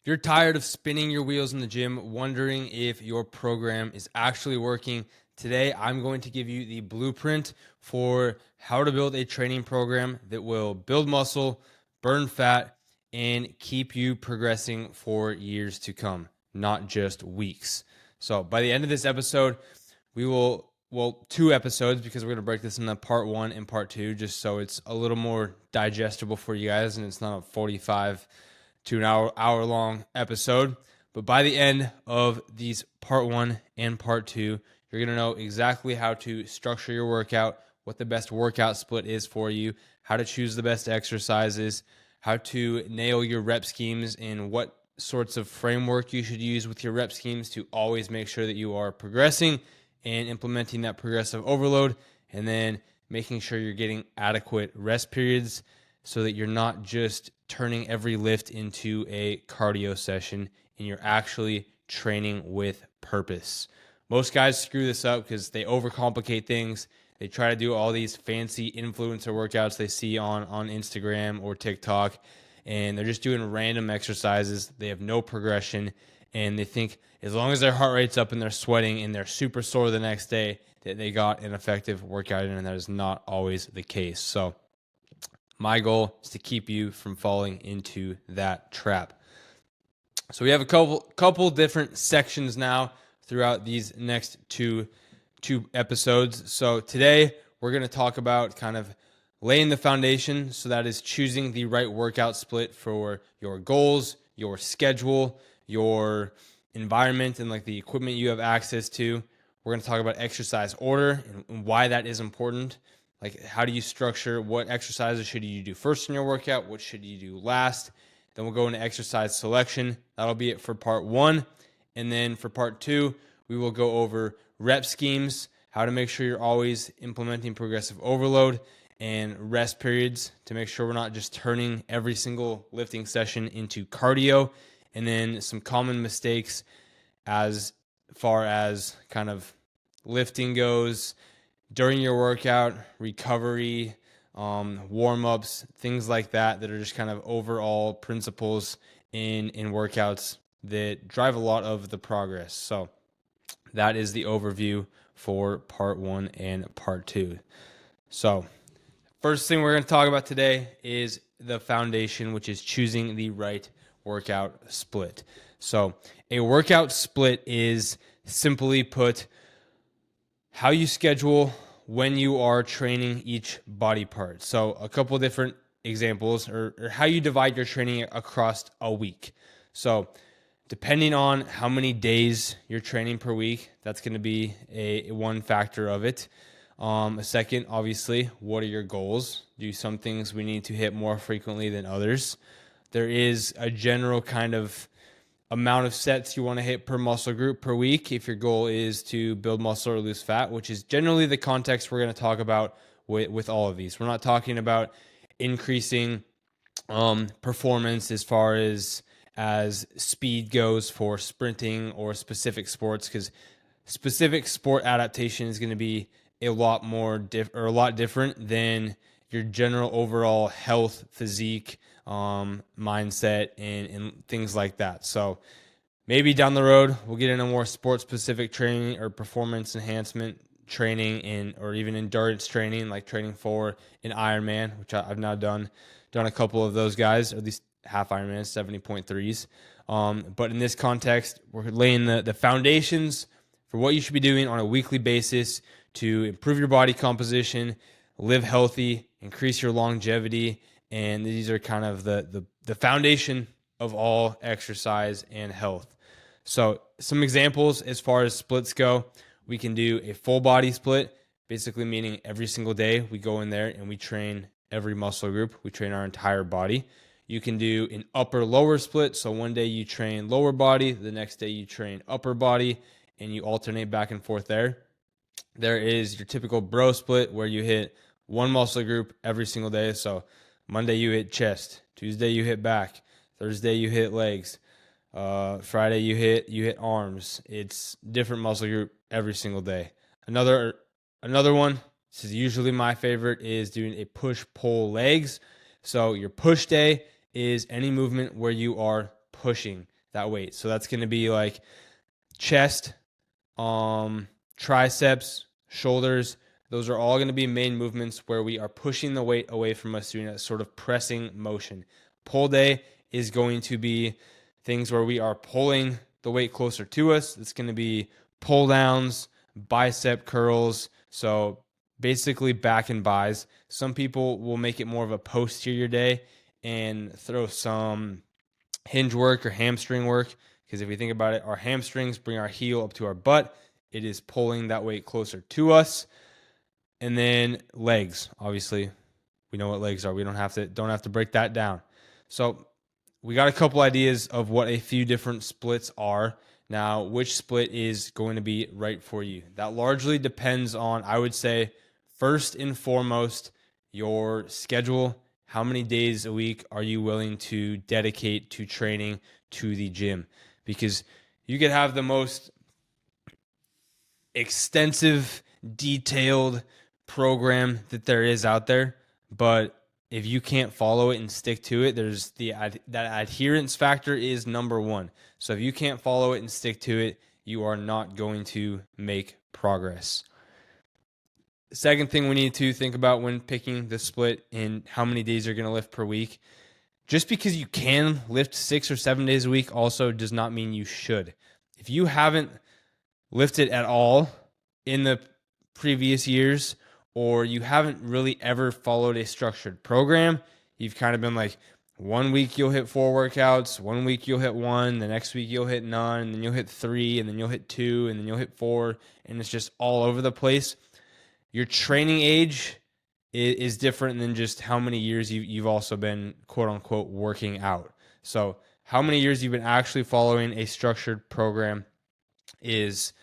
you're tired of spinning your wheels in the gym, wondering if your program is actually working, today I'm going to give you the blueprint for how to build a training program that will build muscle, burn fat, and keep you progressing for years to come, not just weeks. So by the end of this episode, we will, well, 2 episodes, because we're going to break this into part 1 and part 2, just so it's a little more digestible for you guys and it's not a 45 to an hour long episode. But by the end of these part 1 and part 2, you're going to know exactly how to structure your workout, what the best workout split is for you, how to choose the best exercises, how to nail your rep schemes, and what sorts of framework you should use with your rep schemes to always make sure that you are progressing and implementing that progressive overload, and then making sure you're getting adequate rest periods so that you're not just turning every lift into a cardio session and you're actually training with purpose. Most guys screw this up because they overcomplicate things. They try to do all these fancy influencer workouts they see on Instagram or TikTok, and they're just doing random exercises. They have no progression, and they think as long as their heart rate's up and they're sweating and they're super sore the next day, that they got an effective workout in, and that is not always the case. So my goal is to keep you from falling into that trap. So we have a couple different sections now throughout these next two episodes. So today we're going to talk about kind of laying the foundation. So that is choosing the right workout split for your goals, your schedule, your environment, and like the equipment you have access to. We're going to talk about exercise order and why that is important. Like, how do you structure what exercises should you do first in your workout? What should you do last? Then we'll go into exercise selection. That'll be it for part 1. And then for part 2, we will go over rep schemes, how to make sure you're always implementing progressive overload, and rest periods to make sure we're not just turning every single lifting session into cardio. And then some common mistakes as far as kind of lifting goes during your workout, recovery, warm-ups, things like that are just kind of overall principles in workouts that drive a lot of the progress. So that is the overview for part 1 and part 2. So first thing we're going to talk about today is the foundation, which is choosing the right workout split. So a workout split is, simply put, how you schedule when you are training each body part. So a couple of different examples, or how you divide your training across a week. So depending on how many days you're training per week, that's going to be a one factor of it. A second, obviously, what are your goals? Do some things we need to hit more frequently than others? There is a general kind of amount of sets you want to hit per muscle group per week if your goal is to build muscle or lose fat, which is generally the context we're going to talk about with all of these. We're not talking about increasing performance as far as speed goes for sprinting or specific sports, because specific sport adaptation is going to be a lot different than your general overall health, physique, mindset, and things like that. So maybe down the road we'll get into more sports specific training or performance enhancement training, or even endurance training, like training for an Ironman, which I've now done a couple of those guys, or at least half Ironman, 70.3s. But in this context, we're laying the foundations for what you should be doing on a weekly basis to improve your body composition, live healthy, increase your longevity. And these are kind of the foundation of all exercise and health. So some examples as far as splits go, we can do a full body split, basically meaning every single day we go in there and we train every muscle group. We train our entire body. You can do an upper-lower split. So one day you train lower body, the next day you train upper body, and you alternate back and forth there. There is your typical bro split where you hit one muscle group every single day. So Monday you hit chest, Tuesday you hit back, Thursday you hit legs, Friday you hit arms. It's different muscle group every single day. Another one, this is usually my favorite, is doing a push-pull legs. So your push day is any movement where you are pushing. that weight. So that's going to be like chest, triceps, shoulders. Those are all going to be main movements where we are pushing the weight away from us, doing a sort of pressing motion. Pull day is going to be things where we are pulling the weight closer to us. It's going to be pull downs, bicep curls. So basically back and buys. Some people will make it more of a posterior day and throw some hinge work or hamstring work. Because if we think about it, our hamstrings bring our heel up to our butt. It is pulling that weight closer to us. And then legs, obviously, we know what legs are. We don't have to break that down. So we got a couple ideas of what a few different splits are. Now, which split is going to be right for you? That largely depends on, I would say, first and foremost, your schedule. How many days a week are you willing to dedicate to training to the gym? Because you could have the most extensive, detailed program that there is out there, but if you can't follow it and stick to it, there's that adherence factor is number one. So if you can't follow it and stick to it, you are not going to make progress. The second thing we need to think about when picking the split in how many days you're going to lift per week, just because you can lift 6 or 7 days a week also does not mean you should. If you haven't lifted at all in the previous years, or you haven't really ever followed a structured program, you've kind of been like, 1 week you'll hit 4 workouts, 1 week you'll hit 1, the next week you'll hit none, and then you'll hit 3, and then you'll hit 2, and then you'll hit 4, and it's just all over the place. Your training age is different than just how many years you've also been, quote unquote, working out. So how many years you've been actually following a structured program is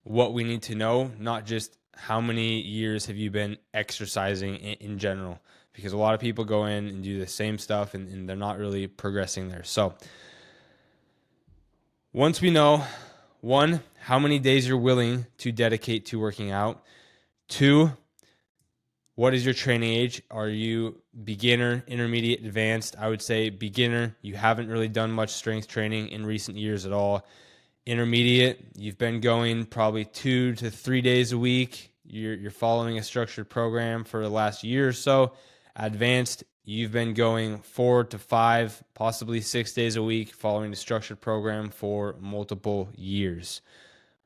what we need to know, not just how many years have you been exercising in general, because a lot of people go in and do the same stuff and they're not really progressing there. So once we know, 1, how many days you're willing to dedicate to working out, 2, what is your training age? Are you beginner, intermediate, advanced? I would say beginner. You haven't really done much strength training in recent years at all. Intermediate, you've been going probably 2 to 3 days a week. You're following a structured program for the last year or so. Advanced, you've been going 4 to 5, possibly 6 days a week, following a structured program for multiple years.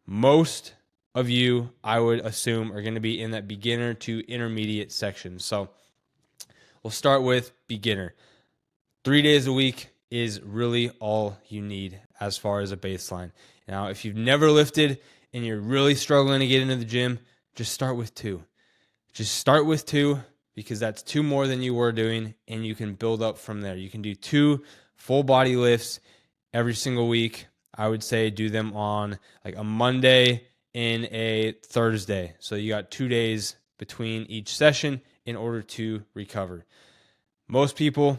Most of you, I would assume, are going to be in that beginner to intermediate section. So we'll start with beginner. 3 days a week is really all you need as far as a baseline. Now, if you've never lifted and you're really struggling to get into the gym, just start with 2. Just start with 2, because that's 2 more than you were doing, and you can build up from there. You can do 2 full body lifts every single week. I would say do them on like a Monday and a Thursday. So you got 2 days between each session in order to recover. Most people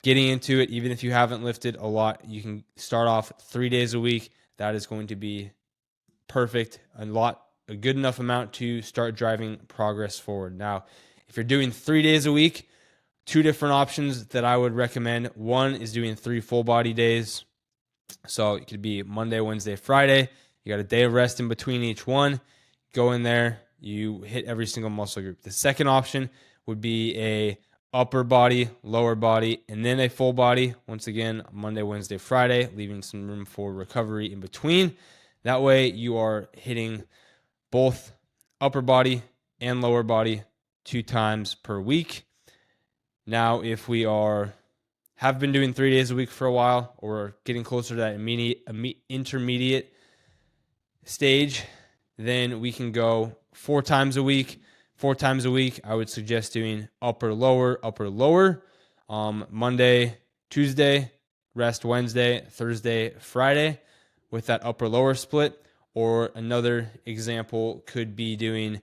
getting into it, even if you haven't lifted a lot, you can start off 3 days a week. That is going to be perfect, a good enough amount to start driving progress forward. Now, if you're doing 3 days a week, 2 different options that I would recommend. 1 is doing 3 full body days. So it could be Monday, Wednesday, Friday. You got a day of rest in between each one. Go in there, you hit every single muscle group. The second option would be a upper body, lower body, and then a full body. Once again, Monday, Wednesday, Friday, leaving some room for recovery in between. That way you are hitting both upper body and lower body 2 times per week. Now, if we have been doing 3 days a week for a while, or getting closer to that intermediate stage, then we can go 4 times a week. 4 times a week, I would suggest doing upper, lower, Monday, Tuesday, rest Wednesday, Thursday, Friday, with that upper, lower split. Or another example could be doing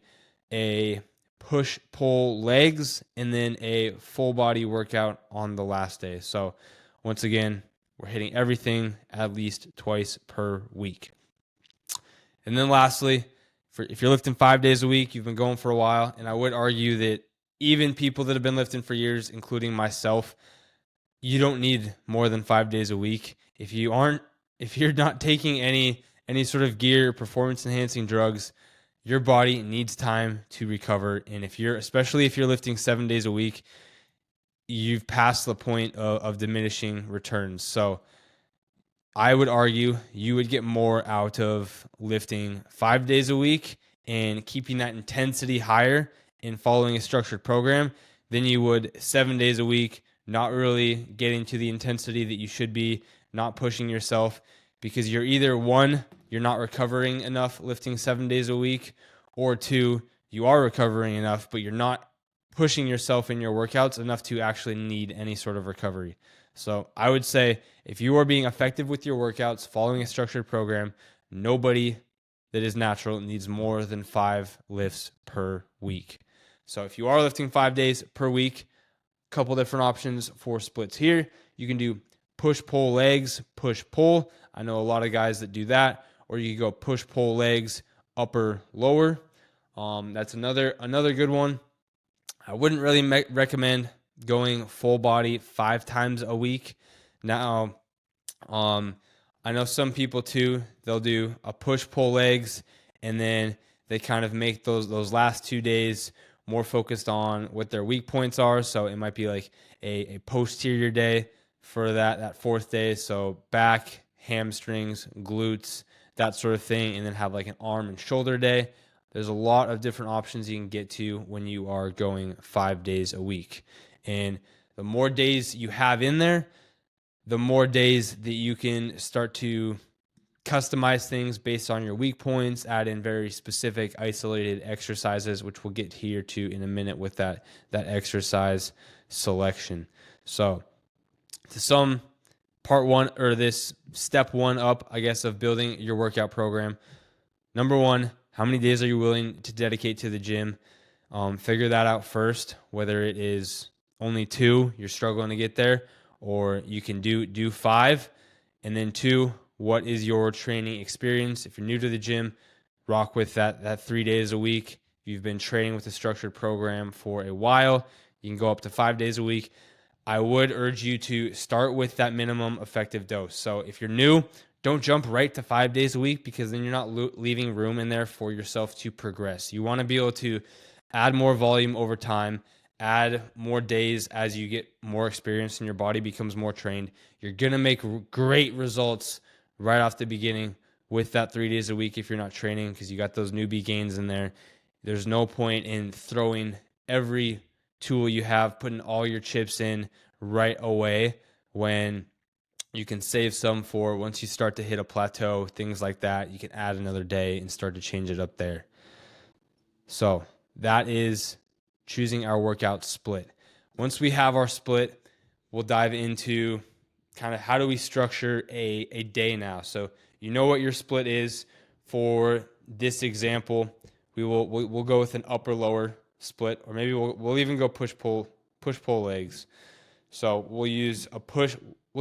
a push, pull legs, and then a full body workout on the last day. So once again, we're hitting everything at least twice per week. And then lastly, if you're lifting 5 days a week, you've been going for a while, and I would argue that even people that have been lifting for years, including myself, you don't need more than 5 days a week. If you aren't if you're not taking any sort of gear, performance enhancing drugs, your body needs time to recover. And especially if you're lifting 7 days a week, you've passed the point of diminishing returns. So I would argue you would get more out of lifting 5 days a week and keeping that intensity higher and following a structured program than you would 7 days a week, not really getting to the intensity that you should be, not pushing yourself, because you're either one, you're not recovering enough lifting 7 days a week, or two, you are recovering enough, but you're not pushing yourself in your workouts enough to actually need any sort of recovery. So I would say if you are being effective with your workouts, following a structured program, nobody that is natural needs more than 5 lifts per week. So if you are lifting 5 days per week, a couple different options for splits here. You can do push, pull, legs, push, pull. I know a lot of guys that do that. Or you can go push, pull, legs, upper, lower. That's another good one. I wouldn't really recommend going full body 5 times a week. Now, I know some people too, they'll do a push, pull, legs, and then they kind of make those last 2 days more focused on what their weak points are. So it might be like a posterior day for that 4th day. So back, hamstrings, glutes, that sort of thing, and then have like an arm and shoulder day. There's a lot of different options you can get to when you are going 5 days a week. And the more days you have in there, the more days that you can start to customize things based on your weak points, add in very specific isolated exercises, which we'll get here to in a minute with that exercise selection. So to sum part one, or this step one up, I guess, of building your workout program, number one, how many days are you willing to dedicate to the gym? Figure that out first, whether it is only 2, you're struggling to get there, or you can do 5. And then 2, what is your training experience? If you're new to the gym, rock with that 3 days a week. If you've been training with a structured program for a while, you can go up to 5 days a week. I would urge you to start with that minimum effective dose. So if you're new, don't jump right to 5 days a week, because then you're not leaving room in there for yourself to progress. You want to be able to add more volume over time, add more days as you get more experience and your body becomes more trained. You're going to make great results right off the beginning with that 3 days a week if you're not training, because you got those newbie gains in there. There's no point in throwing every tool you have, putting all your chips in right away, when you can save some for once you start to hit a plateau, things like that. You can add another day and start to change it up there. So that is choosing our workout split. Once we have our split, we'll dive into kind of how do we structure a day now. So you know what your split is. For this example, we'll go with an upper lower split, or maybe we'll even go push pull legs. So we'll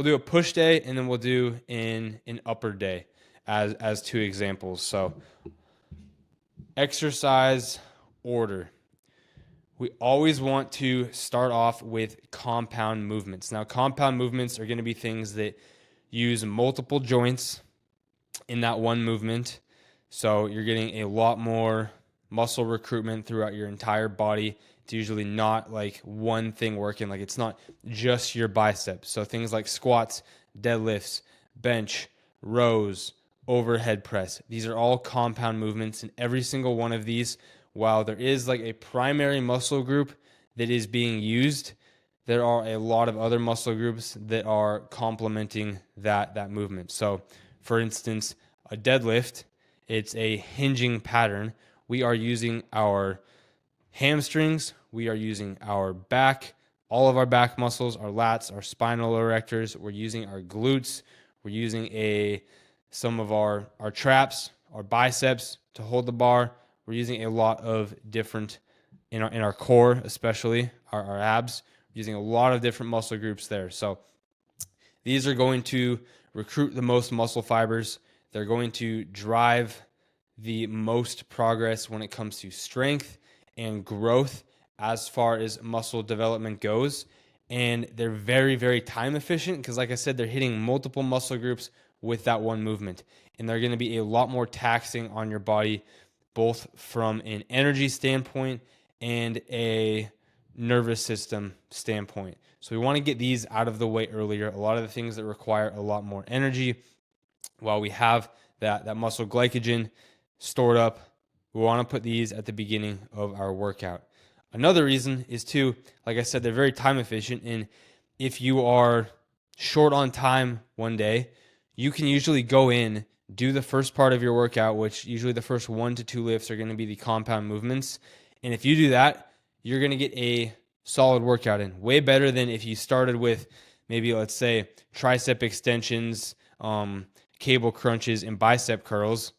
do a push day, and then we'll do an upper day as 2 examples. So exercise order. We always want to start off with compound movements. Now, compound movements are going to be things that use multiple joints in that one movement. So you're getting a lot more muscle recruitment throughout your entire body. It's usually not like one thing working. Like, it's not just your biceps. So things like squats, deadlifts, bench, rows, overhead press. These are all compound movements, and every single one of these, while there is like a primary muscle group that is being used, there are a lot of other muscle groups that are complementing that movement. So for instance, a deadlift, it's a hinging pattern. We are using our hamstrings, we are using our back, all of our back muscles, our lats, our spinal erectors. We're using our glutes. We're using some of our traps, our biceps to hold the bar. We're using a lot of different, in our core, especially our abs, we're using a lot of different muscle groups there. So these are going to recruit the most muscle fibers. They're going to drive the most progress when it comes to strength and growth as far as muscle development goes. And they're very, very time efficient, because like I said, they're hitting multiple muscle groups with that one movement. And they're going to be a lot more taxing on your body, both from an energy standpoint and a nervous system standpoint. So we want to get these out of the way earlier. A lot of the things that require a lot more energy, while we have that muscle glycogen stored up, we want to put these at the beginning of our workout. Another reason is too, like I said, they're very time efficient. And if you are short on time one day, you can usually go in, do the first part of your workout, which usually the first 1 to 2 lifts are going to be the compound movements. And if you do that, you're going to get a solid workout in. Way better than if you started with maybe, let's say, tricep extensions, cable crunches, and bicep curls.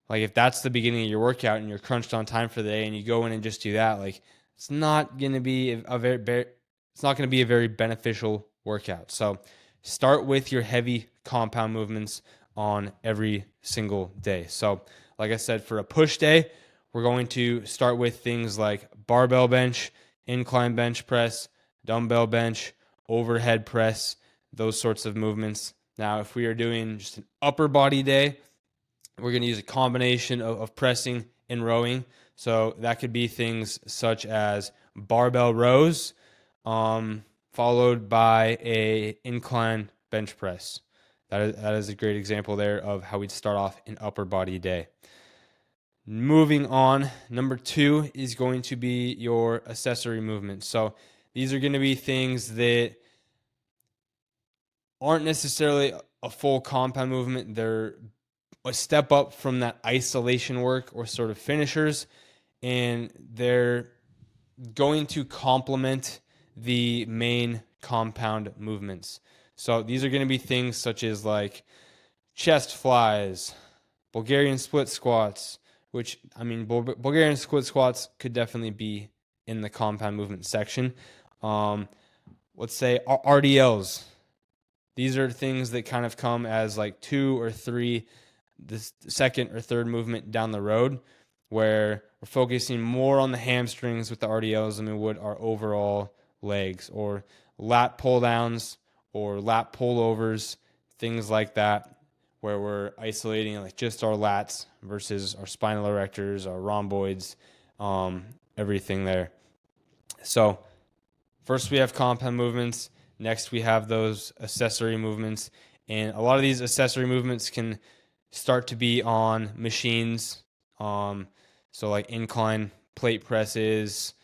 Like if that's the beginning of your workout and you're crunched on time for the day and you go in and just do that, like it's not going to be a very beneficial workout. So start with your heavy compound movements on every single day. So like I said, for a push day, we're going to start with things like barbell bench, incline bench press, dumbbell bench, overhead press, those sorts of movements. Now, if we are doing just an upper body day, we're going to use a combination of pressing and rowing. So that could be things such as barbell rows, followed by a incline bench press. That is a great example there of how we'd start off an upper body day. Moving on, number 2 is going to be your accessory movements. So these are going to be things that aren't necessarily a full compound movement. They're a step up from that isolation work or sort of finishers, and they're going to complement the main compound movements. So these are going to be things such as like chest flies, Bulgarian split squats, which, I mean, Bulgarian split squats could definitely be in the compound movement section. Let's say RDLs. These are things that kind of come as like 2 or 3, the second or third movement down the road, where we're focusing more on the hamstrings with the RDLs than we would our overall legs, or lat pull downs or lat pullovers, things like that, where we're isolating like just our lats versus our spinal erectors, our rhomboids, everything there. So first we have compound movements. Next we have those accessory movements. And a lot of these accessory movements can start to be on machines. So like incline plate presses,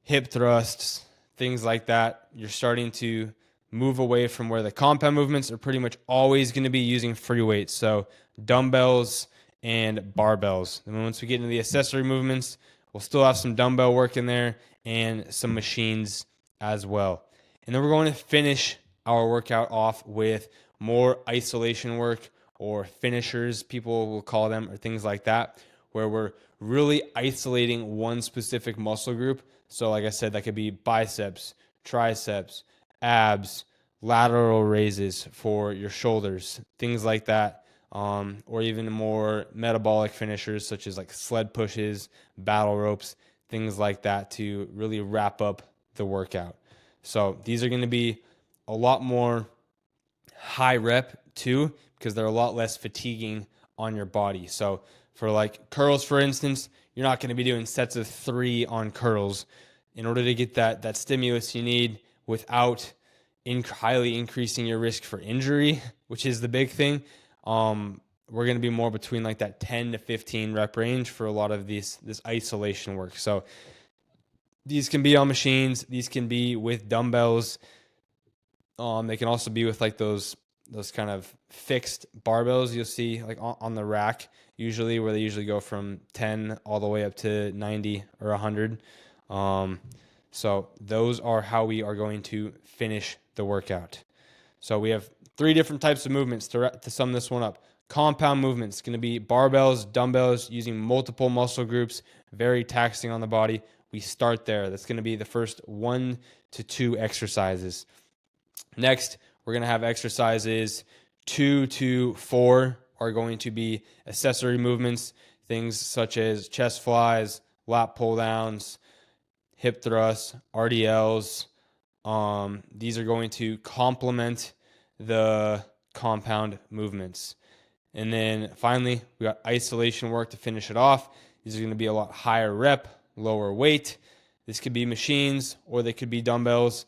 hip thrusts, things like that. You're starting to move away from where the compound movements are pretty much always going to be using free weights. So dumbbells and barbells. And once we get into the accessory movements, we'll still have some dumbbell work in there and some machines as well. And then we're going to finish our workout off with more isolation work, or finishers, people will call them, or things like that, where we're really isolating one specific muscle group. So like I said, that could be biceps, triceps, abs, lateral raises for your shoulders, things like that, or even more metabolic finishers such as like sled pushes, battle ropes, things like that, to really wrap up the workout. So these are going to be a lot more high rep too, because they're a lot less fatiguing on your body. So for like curls, for instance, you're not going to be doing sets of 3 on curls. In order to get that stimulus you need without highly increasing your risk for injury, which is the big thing, we're going to be more between like that 10 to 15 rep range for a lot of this isolation work. So these can be on machines. These can be with dumbbells. They can also be with like those kind of fixed barbells you'll see like on the rack, usually, where they usually go from 10 all the way up to 90 or 100. So those are how we are going to finish the workout. So we have 3 different types of movements to sum this one up. Compound movements, going to be barbells, dumbbells, using multiple muscle groups, very taxing on the body. We start there. That's going to be the first 1 to 2 exercises. Next, we're going to have exercises 2 to 4 are going to be accessory movements, things such as chest flies, lat pull downs, hip thrusts, RDLs. These are going to complement the compound movements. And then finally, we got isolation work to finish it off. These are going to be a lot higher rep, lower weight. This could be machines or they could be dumbbells,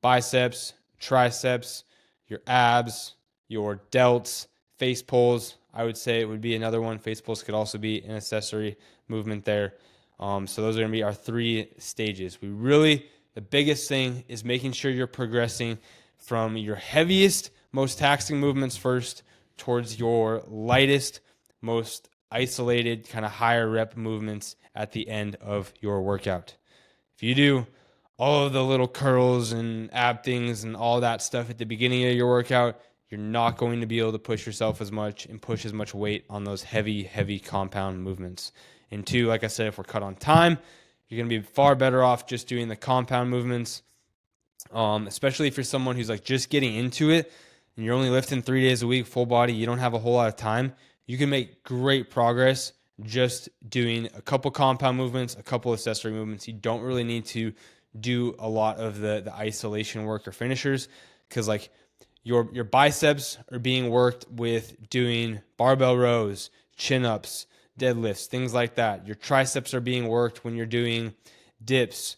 biceps, triceps, your abs, your delts, face pulls. I would say it would be another one. Face pulls could also be an accessory movement there. So those are going to be our 3 stages. The biggest thing is making sure you're progressing from your heaviest, most taxing movements first towards your lightest, most isolated, kind of higher rep movements at the end of your workout. If you do all of the little curls and ab things and all that stuff at the beginning of your workout, you're not going to be able to push yourself as much and push as much weight on those heavy compound movements. And 2, like I said, if we're cut on time, you're going to be far better off just doing the compound movements, especially if you're someone who's like just getting into it and you're only lifting 3 days a week, full body, you don't have a whole lot of time. You can make great progress just doing a couple compound movements, a couple accessory movements. You don't really need to do a lot of the isolation work or finishers, because like your biceps are being worked with doing barbell rows, chin-ups, deadlifts, things like that. Your triceps are being worked when you're doing dips,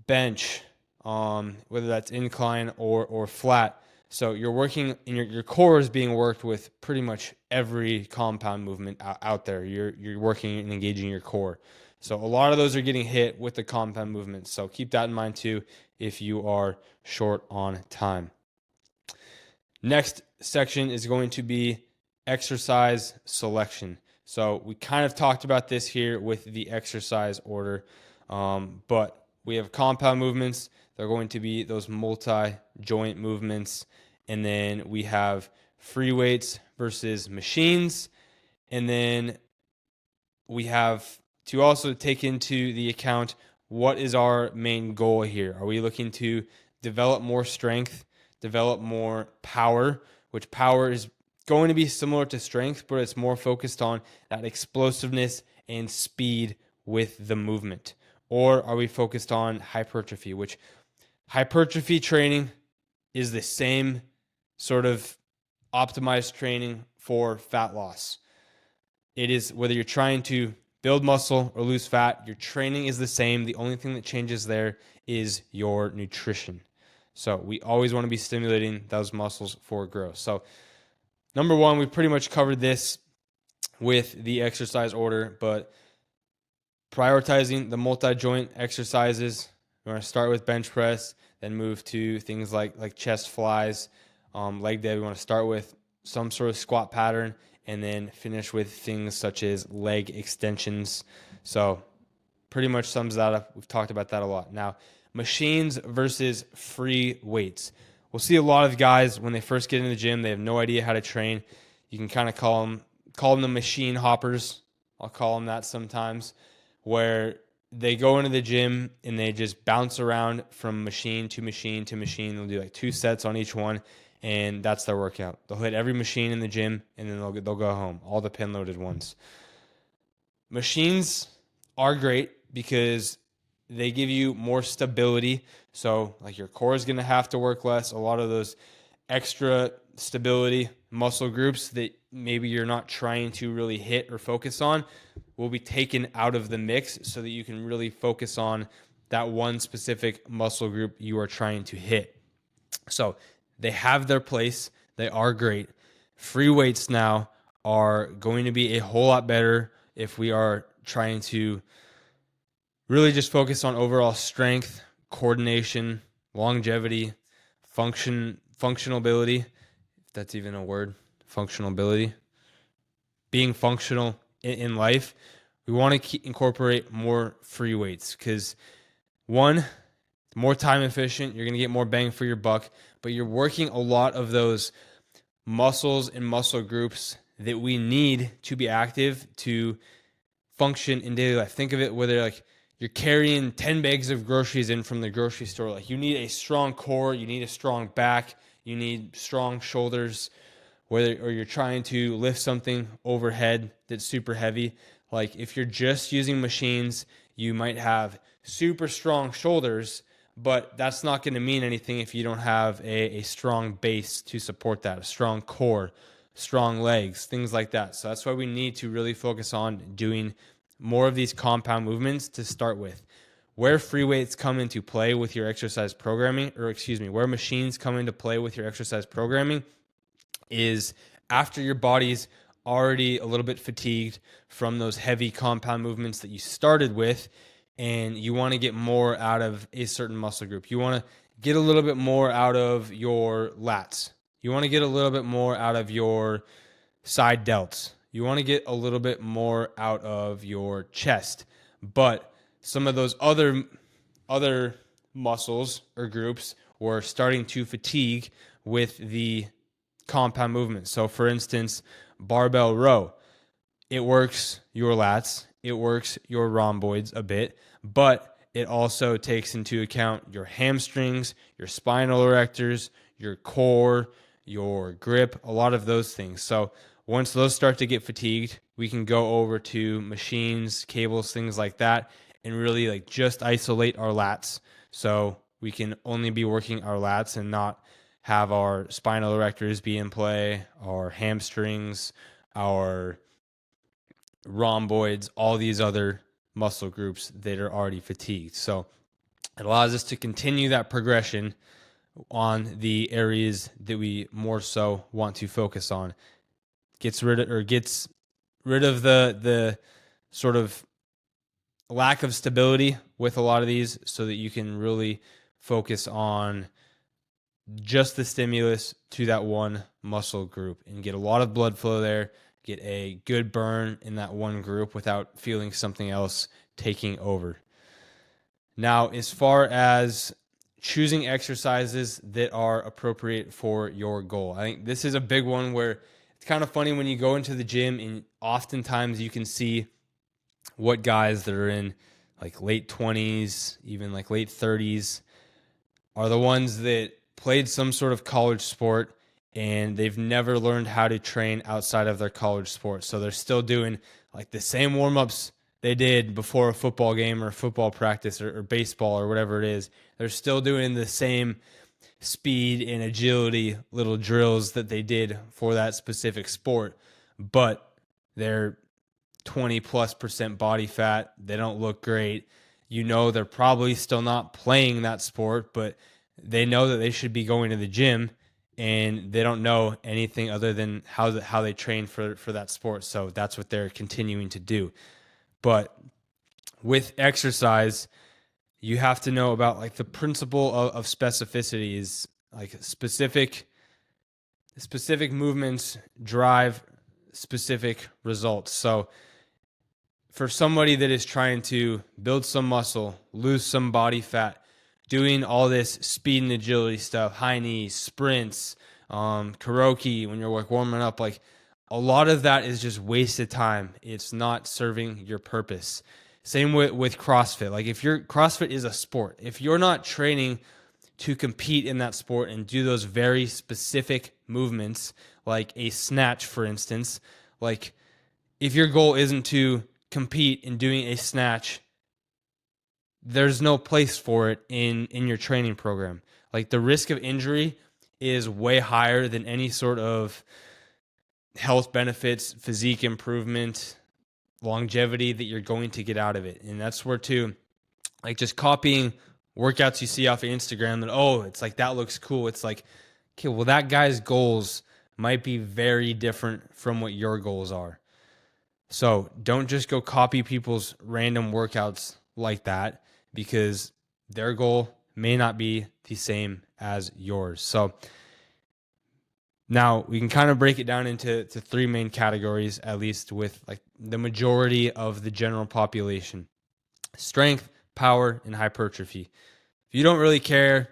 bench, whether that's incline or flat. So you're working, and your core is being worked with pretty much every compound movement out there. You're working and engaging your core. So a lot of those are getting hit with the compound movements. So keep that in mind too if you are short on time. Next section is going to be exercise selection. So we kind of talked about this here with the exercise order, but we have compound movements. They're going to be those multi-joint movements. And then we have free weights versus machines. And then we have to also take into the account, what is our main goal here? Are we looking to develop more strength, develop more power, which power is going to be similar to strength, but it's more focused on that explosiveness and speed with the movement? Or are we focused on hypertrophy, which hypertrophy training is the same sort of optimized training for fat loss. It is, whether you're trying to build muscle or lose fat, your training is the same. The only thing that changes there is your nutrition. So we always want to be stimulating those muscles for growth. So number 1, we pretty much covered this with the exercise order, but prioritizing the multi-joint exercises. We're going to start with bench press, then move to things like chest flies, leg day. We want to start with some sort of squat pattern and then finish with things such as leg extensions. So pretty much sums that up. We've talked about that a lot. Now, machines versus free weights. We'll see a lot of guys when they first get in the gym, they have no idea how to train. You can kind of call them the machine hoppers. I'll call them that sometimes, where they go into the gym and they just bounce around from machine to machine to machine. They'll do like 2 sets on each one, and that's their workout. They'll hit every machine in the gym, and then they'll go home, all the pin-loaded ones. Machines are great because they give you more stability. So like your core is going to have to work less. A lot of those extra stability muscle groups that maybe you're not trying to really hit or focus on will be taken out of the mix so that you can really focus on that one specific muscle group you are trying to hit. So they have their place. They are great. Free weights now are going to be a whole lot better if we are trying to really just focus on overall strength, coordination, longevity, functional ability, if that's even a word, functional ability, being functional in life. We want to incorporate more free weights because, one, more time efficient, you're going to get more bang for your buck, but you're working a lot of those muscles and muscle groups that we need to be active to function in daily life. Think of it whether like you're carrying 10 bags of groceries in from the grocery store. Like you need a strong core, you need a strong back, you need strong shoulders, or you're trying to lift something overhead that's super heavy. Like if you're just using machines, you might have super strong shoulders, but that's not going to mean anything if you don't have a strong base to support that, a strong core, strong legs, things like that. So that's why we need to really focus on doing more of these compound movements to start with. Where free weights come into play with your exercise programming, where machines come into play with your exercise programming is after your body's already a little bit fatigued from those heavy compound movements that you started with, and you want to get more out of a certain muscle group. You want to get a little bit more out of your lats. You want to get a little bit more out of your side delts. You want to get a little bit more out of your chest. But some of those other muscles or groups were starting to fatigue with the compound movements. So for instance, barbell row, it works your lats, it works your rhomboids a bit, but it also takes into account your hamstrings, your spinal erectors, your core, your grip, a lot of those things. So once those start to get fatigued, we can go over to machines, cables, things like that, and really like just isolate our lats. So we can only be working our lats and not have our spinal erectors be in play, our hamstrings, our rhomboids, all these other muscle groups that are already fatigued. So it allows us to continue that progression on the areas that we more so want to focus on. Gets rid of the sort of lack of stability with a lot of these so that you can really focus on just the stimulus to that one muscle group and get a lot of blood flow there, get a good burn in that one group without feeling something else taking over. Now, as far as choosing exercises that are appropriate for your goal, I think this is a big one where it's kind of funny when you go into the gym and oftentimes you can see what guys that are in like late 20s, even like late 30s, are the ones that played some sort of college sport and they've never learned how to train outside of their college sport. So they're still doing like the same warm-ups they did before a football game or football practice or baseball or whatever it is. They're still doing the same speed and agility little drills that they did for that specific sport, but they're 20+% body fat. They don't look great. You know, they're probably still not playing that sport, but they know that they should be going to the gym, and they don't know anything other than how they train for that sport. So that's what they're continuing to do. But with exercise, you have to know about like the principle of specificity is like specific movements drive specific results. So for somebody that is trying to build some muscle, lose some body fat, doing all this speed and agility stuff, high knees, sprints, karaoke, when you're like warming up, like a lot of that is just wasted time. It's not serving your purpose. Same with CrossFit. Like if CrossFit is a sport, if you're not training to compete in that sport and do those very specific movements, like a snatch, for instance, like if your goal isn't to compete in doing a snatch, there's no place for it in your training program. Like the risk of injury is way higher than any sort of health benefits, physique improvement, longevity that you're going to get out of it. And that's where too, like just copying workouts you see off of Instagram that, oh, it's like that looks cool. It's like, okay, well that guy's goals might be very different from what your goals are. So don't just go copy people's random workouts like that, because their goal may not be the same as yours. So now we can kind of break it down into three main categories, at least with like the majority of the general population: strength, power, and hypertrophy. If you don't really care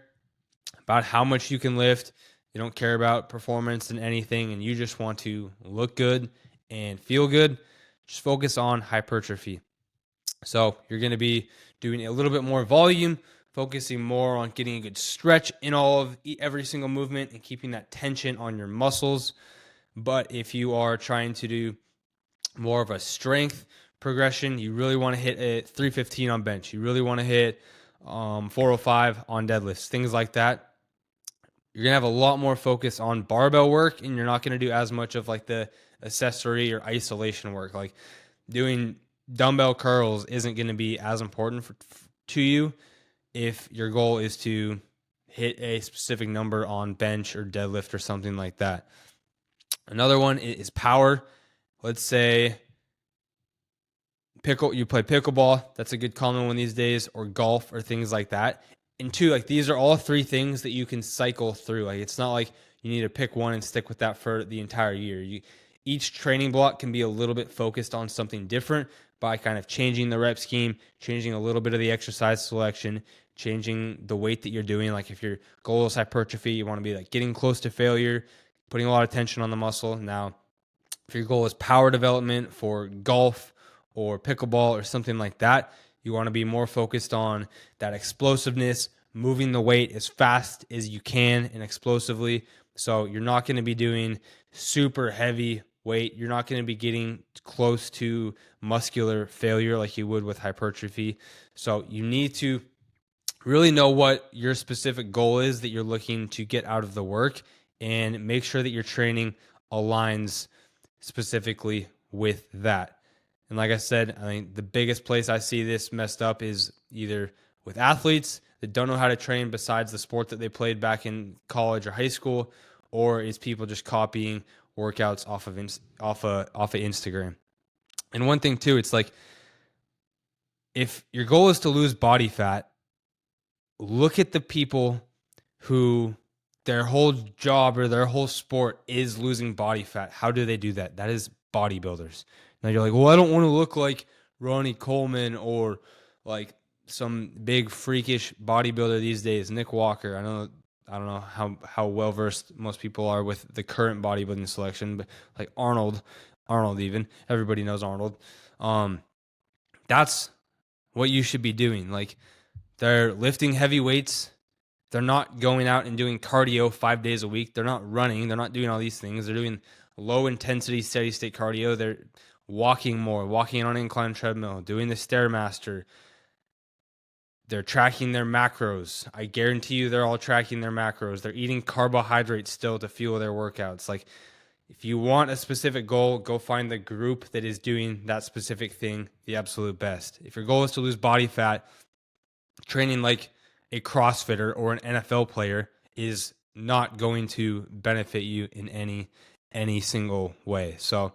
about how much you can lift, you don't care about performance and anything, and you just want to look good and feel good, just focus on hypertrophy. So you're going to be doing a little bit more volume, focusing more on getting a good stretch in every single movement and keeping that tension on your muscles. But if you are trying to do more of a strength progression, you really want to hit a 315 on bench. You really want to hit 405 on deadlifts, things like that. You're going to have a lot more focus on barbell work, and you're not going to do as much of like the accessory or isolation work. Like doing dumbbell curls isn't going to be as important to you if your goal is to hit a specific number on bench or deadlift or something like that. Another one is power. Let's say you play pickleball. That's a good common one these days, or golf or things like that. And two, like these are all three things that you can cycle through. Like it's not like you need to pick one and stick with that for the entire year. Each training block can be a little bit focused on something different by kind of changing the rep scheme, changing a little bit of the exercise selection, changing the weight that you're doing. Like if your goal is hypertrophy, you want to be like getting close to failure, putting a lot of tension on the muscle. Now, if your goal is power development for golf or pickleball or something like that, you want to be more focused on that explosiveness, moving the weight as fast as you can and explosively. So you're not going to be doing super heavy weight. You're not going to be getting close to muscular failure like you would with hypertrophy. So you need to really know what your specific goal is that you're looking to get out of the work, and make sure that your training aligns specifically with that. And like I said, I think the biggest place I see this messed up is either with athletes that don't know how to train besides the sport that they played back in college or high school, or is people just copying workouts off of Instagram. And one thing too, it's like if your goal is to lose body fat, look at the people who their whole job or their whole sport is losing body fat. How do they do that? That is bodybuilders. Now you're like, well, I don't want to look like Ronnie Coleman or like some big freakish bodybuilder these days, Nick Walker. I don't know how well versed most people are with the current bodybuilding selection, but like Arnold even. Everybody knows Arnold. That's what you should be doing. Like they're lifting heavy weights. They're not going out and doing cardio 5 days a week. They're not running. They're not doing all these things. They're doing low intensity, steady state cardio. They're walking more, walking on an incline treadmill, doing the Stairmaster. They're tracking their macros. I guarantee you they're all tracking their macros. They're eating carbohydrates still to fuel their workouts. Like if you want a specific goal, go find the group that is doing that specific thing the absolute best. If your goal is to lose body fat, training like a CrossFitter or an NFL player is not going to benefit you in any single way. So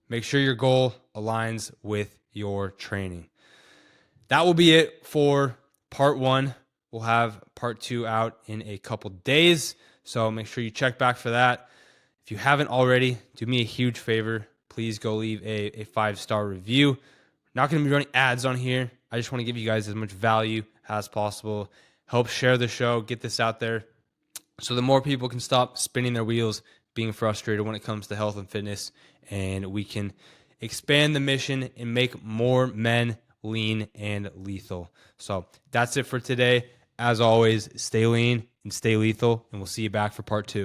make sure your goal aligns with your training. That will be it for part 1. We'll have part 2 out in a couple days. So make sure you check back for that. If you haven't already, do me a huge favor. Please go leave a 5-star review. Not going to be running ads on here. I just want to give you guys as much value as possible. Help share the show, get this out there so the more people can stop spinning their wheels, being frustrated when it comes to health and fitness, and we can expand the mission and make more men lean and lethal. So that's it for today. As always, stay lean and stay lethal, and we'll see you back for part 2.